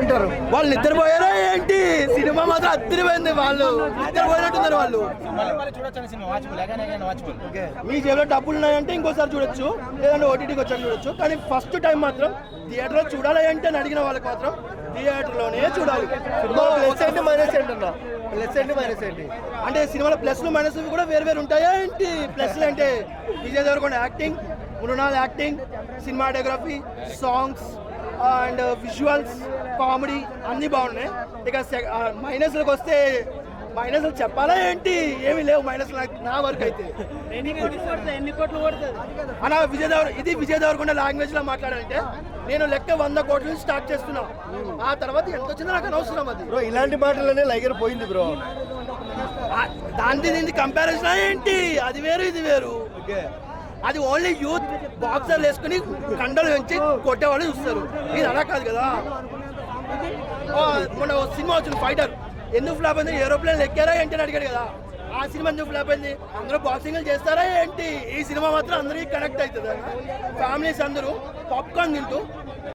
ఏమంటారు? వాళ్ళు నిద్రపోయారా ఏంటి? సినిమా మాత్రం అద్దరిపోయింది. వాళ్ళు నిద్రపోయినట్టున్నారు. వాళ్ళు మీ జేబులో డబ్బులు ఉన్నాయంటే ఇంకోసారి చూడొచ్చు, లేదంటే ఓటీటీకి వచ్చాక చూడొచ్చు. కానీ ఫస్ట్ టైం మాత్రం థియేటర్లో చూడాలి అంటే అని అడిగిన వాళ్ళకి మాత్రం థియేటర్లోనే చూడాలి. ప్లస్ ఏంటి మైనస్ ఏంటి అన్న? ప్లస్ ఏంటి మైనస్ ఏంటి అంటే సినిమాలో ప్లస్లు మైనస్ కూడా వేరు వేరు ఉంటాయా ఏంటి? ప్లస్లు అంటే Vijay Deverakonda acting, Mrunal acting, cinematography, songs and visuals, comedy అన్నీ బాగున్నాయి. ఇక మైనస్లకు వస్తే మైనస్లు చెప్పాలా ఏంటి? ఏమీ లేవు మైనస్ నా వరకు అయితే. అలా విజయ్ దేవరకొండ లాంగ్వేజ్ లో మాట్లాడాలంటే నేను లెక్క 100 కోట్ల నుంచి స్టార్ట్ చేస్తున్నా. ఆ తర్వాత ఎంత వచ్చిందో నాకు అనవసరం. అది బ్రో ఇలాంటి మాటలనే లైగర్ పోయింది బ్రో. దాని దీనికి కంపారిజన్ ఏంటి? అది వేరు ఇది వేరు. అది ఓన్లీ యూత్ బాక్సర్లు వేసుకుని కండలు పెంచి కొట్టేవాళ్ళు చూస్తారు. ఇది అలా కాదు కదా. మొన్న సినిమా వచ్చింది ఫైటర్, ఎందుకు ఫ్లాప్ అయింది? ఏరోప్లేన్ ఎక్కారా ఏంటి అని అడిగాడు కదా. ఆ సినిమా ఎందుకు ఫ్లాప్ అయింది? అందరూ బాక్సింగ్లు చేస్తారా ఏంటి? ఈ సినిమా మాత్రం అందరికీ కనెక్ట్ అవుతుంది. ఫ్యామిలీస్ అందరూ పాప్కార్న్ తింటూ